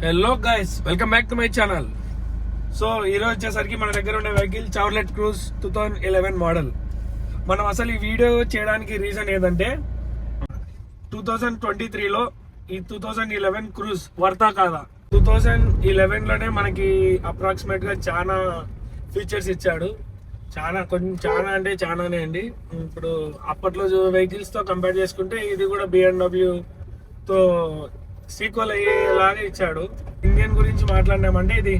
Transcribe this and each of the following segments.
Hello guys, welcome back to my channel. So ఈరోజు వచ్చేసరికి మన దగ్గర ఉండే వెహికల్ Chevrolet Cruze 2011 మోడల్. మనం అసలు ఈ వీడియో చేయడానికి రీజన్ ఏంటంటే 2023లో ఈ 2011 Cruze వర్తా కాదా. 2011 లోనే మనకి అప్రాక్సిమేట్ గా చాలా ఫీచర్స్ ఇచ్చాడు. చాలా అంటే చాలానే అండి. ఇప్పుడు అప్పట్లో వెహికల్స్ తో కంపేర్ చేసుకుంటే ఇది కూడా BMW తో సీక్వల్ అయ్యేలాగా ఇచ్చాడు. ఇండియన్ గురించి మాట్లాడినామంటే ఇది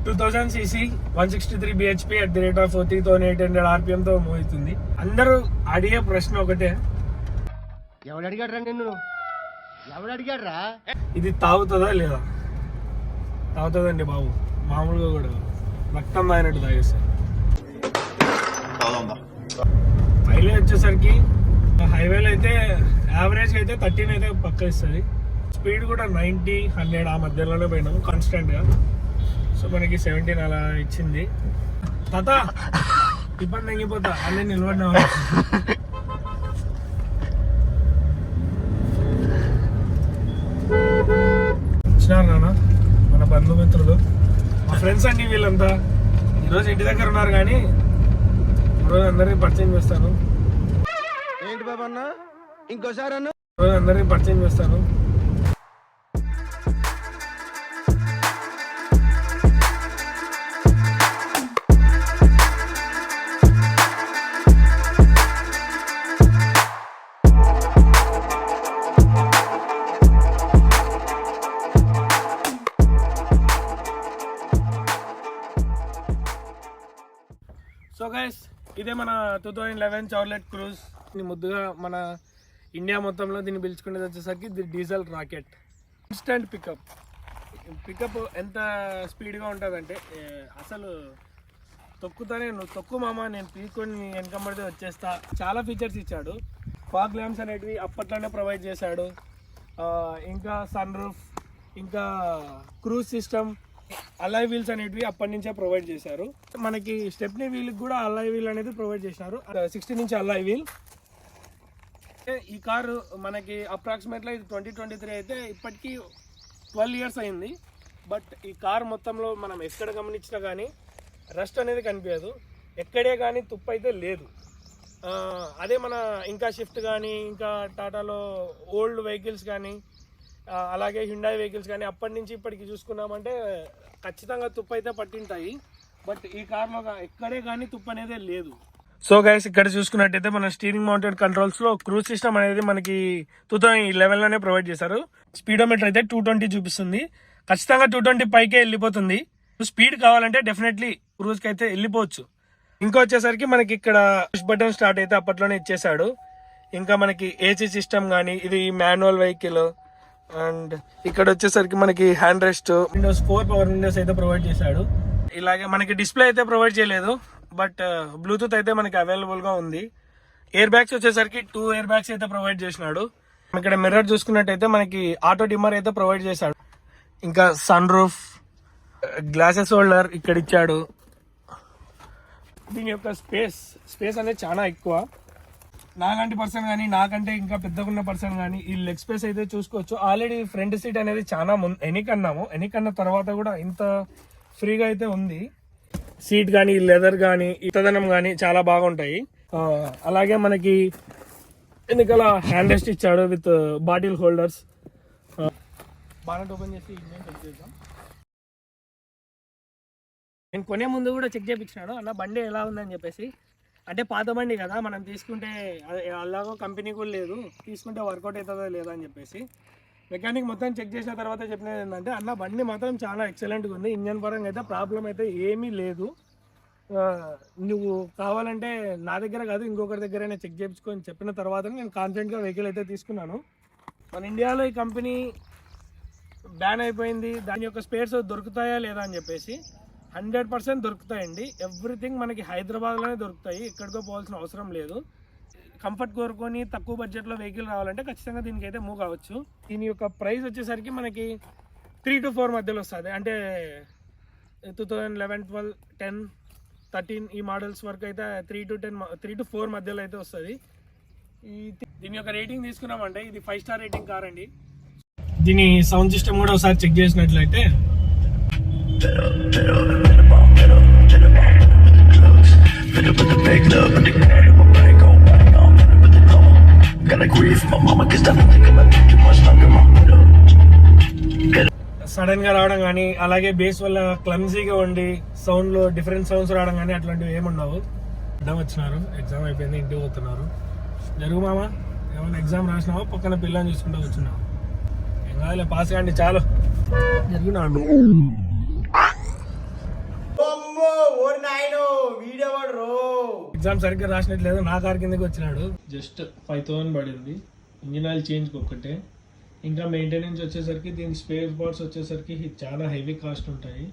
2000 cc 163 bhp at the rate of 3800 rpm తో మోగుతుంది. అందరూ అడిగే ప్రశ్న ఒకటే, ఎవడు అడిగాడ్రా నిన్ను? ఎవడు అడిగాడ్రా? ఇది తాగుతుందా లేదా? తాగుతుందండి బాబు, మామూలుగా కూడా రక్తం తాగినట్టు తాగేస్తారు. హైవే వచ్చేసరికి హైవేలో అయితే యావరేజ్ అయితే 13 అయితే పక్క ఇస్తుంది. స్పీడ్ కూడా 90-100 ఆ మధ్యలోనే పోయినాము కాన్స్టెంట్ గా. సో మనకి 17 అలా ఇచ్చింది. తాత ఇబ్బంది తగ్గిపోతా అన్నీ నిలబడినా. వచ్చినారు నాన్న మన బంధుమిత్రులు, మా ఫ్రెండ్స్ అండి వీళ్ళంతా. ఈరోజు ఇంటి దగ్గర ఉన్నారు కానీ ఈరోజు అందరినీ పరిచయం చేస్తాను. ఏంటి బాబా అన్న? ఇంకోసారి అన్న. ఈరోజు అందరినీ పరిచయం చేస్తాను. సో గైస్, ఇదే మన 2011 Chevrolet Cruze. ముద్దుగా మన ఇండియా మొత్తంలో దీన్ని పిలుచుకునేది వచ్చేసరికి ఇది డీజిల్ రాకెట్. ఇన్స్టంట్ పికప్ ఎంత స్పీడ్గా ఉంటుందంటే అసలు తొక్కుతానే, నువ్వు తొక్కు మామ, నేను పీక్కొని వెనకబడితే వచ్చేస్తా. చాలా ఫీచర్స్ ఇచ్చాడు. ఫాగ్ ల్యాంప్స్ అనేటివి అప్పట్లోనే ప్రొవైడ్ చేశాడు. ఇంకా సన్ రూఫ్, ఇంకా క్రూజ్ సిస్టమ్, అలాయ్ వీల్స్ అనేటివి అప్పటి నుంచే ప్రొవైడ్ చేశారు. మనకి స్టెప్నీ వీల్ కూడా అలాయ్ వీల్ అనేది ప్రొవైడ్ చేసినారు. 16 ఇంచ్ అలాయ్ వీల్. ఈ కారు మనకి అప్రాక్సిమేట్లీ ఇది 2023 అయితే ఇప్పటికీ 12 years అయింది. బట్ ఈ కార్ మొత్తంలో మనం ఎక్కడ గమనించినా కానీ రస్ట్ అనేది కనిపించదు. ఎక్కడే కానీ తుప్పు అయితే లేదు. అదే మన ఇంకా షిఫ్ట్ కానీ, ఇంకా టాటాలో ఓల్డ్ వెహికల్స్ కానీ, అలాగే హ్యుండాయ్ వెహికల్స్ కానీ అప్పటి నుంచి ఇప్పటికి చూసుకున్నామంటే ఖచ్చితంగా తుప్పు అయితే పట్టింటాయి. బట్ ఈ కార్లో ఎక్కడే కానీ తుప్పు అనేది లేదు. సో గైస్, ఇక్కడ చూసుకున్నట్టయితే మన స్టీరింగ్ మౌంటెడ్ కంట్రోల్స్లో క్రూజ్ సిస్టమ్ అనేది మనకి 2011లోనే ప్రొవైడ్ చేశారు. స్పీడోమీటర్ అయితే 220 చూపిస్తుంది. ఖచ్చితంగా 220 పైకే వెళ్ళిపోతుంది. స్పీడ్ కావాలంటే డెఫినెట్లీ క్రూజ్కి అయితే వెళ్ళిపోవచ్చు. ఇంకా వచ్చేసరికి మనకి ఇక్కడ పుష్ బటన్ స్టార్ట్ అయితే అప్పట్లోనే ఇచ్చేసాడు. ఇంకా మనకి ఏసీ సిస్టమ్ కానీ, ఇది మాన్యువల్ వెహికల్. అండ్ ఇక్కడ వచ్చేసరికి మనకి hand rest, Windows 4 power Windows అయితే ప్రొవైడ్ చేశాడు. ఇలాగే మనకి డిస్ప్లే అయితే ప్రొవైడ్ చేయలేదు, బట్ బ్లూటూత్ అయితే మనకి అవైలబుల్ గా ఉంది. ఎయిర్ బ్యాగ్స్ వచ్చేసరికి 2 ఎయిర్ బ్యాగ్స్ అయితే ప్రొవైడ్ చేసినాడు. ఇక్కడ మిర్రర్ చూసుకున్నట్టయితే మనకి ఆటో డిమ్మర్ అయితే ప్రొవైడ్ చేశాడు. ఇంకా సన్ రూఫ్, గ్లాసెస్ హోల్డర్ ఇక్కడ ఇచ్చాడు. దీని యొక్క స్పేస్ అనేది చాలా ఎక్కువ. నాలాంటి పర్సన్ కానీ, నాకంటే ఇంకా పెద్దగా ఉన్న పర్సన్ కానీ ఈ లెగ్ స్పేస్ అయితే చూసుకోవచ్చు. ఆల్రెడీ ఫ్రంట్ సీట్ అనేది చాలా ఎన్నికన్న తర్వాత కూడా ఇంత ఫ్రీగా అయితే ఉంది. సీట్ కానీ, లెదర్ కానీ, ఇతదనం కానీ చాలా బాగుంటాయి. అలాగే మనకి వెనకాల హ్యాండ్ రెస్ట్ ఇచ్చాడు with bottle holders. Bonnet open చేసి ఇంజన్ చెక్ చేద్దాం. నేను కొనే ముందు కూడా చెక్ చేయించినాడు అన్న బండి ఎలా ఉందని చెప్పేసి. అంటే పాత బండి కదా, మనం తీసుకుంటే అలాగో కంపెనీ కూడా లేదు, తీసుకుంటే వర్కౌట్ అవుతుందో లేదా అని చెప్పేసి మెకానిక్ మొత్తం చెక్ చేసిన తర్వాత చెప్పినది ఏంటంటే, అన్న బండి మాత్రం చాలా ఎక్సలెంట్గా ఉంది, ఇంజన్ పరంగా అయితే ప్రాబ్లం అయితే ఏమీ లేదు, నువ్వు కావాలంటే నా దగ్గర కాదు ఇంకొకరి దగ్గరైనా చెక్ చేయించుకొని చెప్పిన తర్వాత నేను కాన్ఫిడెంట్గా వెహికల్ అయితే తీసుకున్నాను. మన ఇండియాలో ఈ కంపెనీ బ్యాన్ అయిపోయింది, దాని యొక్క స్పేర్స్ దొరుకుతాయా లేదా అని చెప్పేసి 100% దొరుకుతాయండి. ఎవ్రీథింగ్ మనకి హైదరాబాద్లోనే దొరుకుతాయి, ఎక్కడికో పోవాల్సిన అవసరం లేదు. కంఫర్ట్ కోరుకొని తక్కువ బడ్జెట్లో వెహికల్ రావాలంటే ఖచ్చితంగా దీనికి అయితే మూవ్ కావచ్చు. దీని యొక్క ప్రైస్ వచ్చేసరికి మనకి 3 to 4 మధ్యలో వస్తుంది. అంటే 2011, 12, 10, 13 ఈ మోడల్స్ వరకు అయితే 3 to 4 మధ్యలో అయితే వస్తుంది. దీని యొక్క రేటింగ్ తీసుకున్నామంటే ఇది 5 స్టార్ రేటింగ్ కార్ అండి. దీని సౌండ్ సిస్టమ్ కూడా ఒకసారి చెక్ చేసినట్లయితే సడన్ గా రావడం కానీ అలాగే బేస్ వల్ల క్లమ్జీగా ఉండి సౌండ్ లో డిఫరెంట్ సౌండ్స్ రావడం కానీ అట్లాంటివి ఏముండవు. అడ్డం వచ్చినారు, ఎగ్జామ్ అయిపోయింది, ఇంటికి పోతున్నారు. జరుగు మామ, ఏమైనా ఎగ్జామ్ రాసినావా? పక్కన పిల్లని చూసుకుంటూ వచ్చినావు. ఏం కాదులే, పాస్ కాండి చాలు. జరిగినాడు ఎగ్జామ్ సరిగ్గా రాసినట్లేదు, నా కార్ కిందకి వచ్చినాడు. జస్ట్ 5,000 పడింది. ఇంజిన్ ఆయిల్ చేంజ్ ఒక్కటే. ఇంకా మెయింటెనెన్స్ వచ్చేసరికి దీని స్పేర్ పార్ట్స్ వచ్చేసరికి చాలా హెవీ కాస్ట్ ఉంటాయి.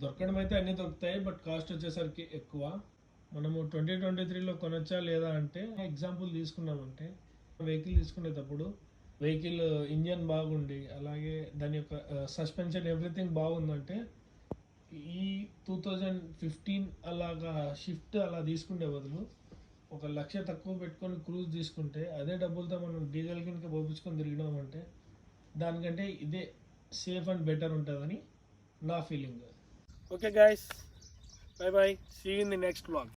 దొరకడం అయితే అన్నీ దొరుకుతాయి, బట్ కాస్ట్ వచ్చేసరికి ఎక్కువ. మనము 2023లో కొనొచ్చా లేదా అంటే, ఎగ్జాంపుల్ తీసుకున్నామంటే వెహికల్ తీసుకునేటప్పుడు వెహికల్ ఇంజన్ బాగుండి అలాగే దాని యొక్క సస్పెన్షన్ ఎవ్రీథింగ్ బాగుందంటే ఈ 2015 అలాగా షిఫ్ట్ అలా తీసుకునే బదులు 1,00,000 తక్కువ పెట్టుకొని క్రూజ్ తీసుకుంటే అదే డబ్బులతో మనం డీజిల్ కింద పోపించుకొని తిరిగినాం అంటే దానికంటే ఇదే సేఫ్ అండ్ బెటర్ ఉంటుందని నా feeling. Okay guys, bye bye, see you in the next vlog.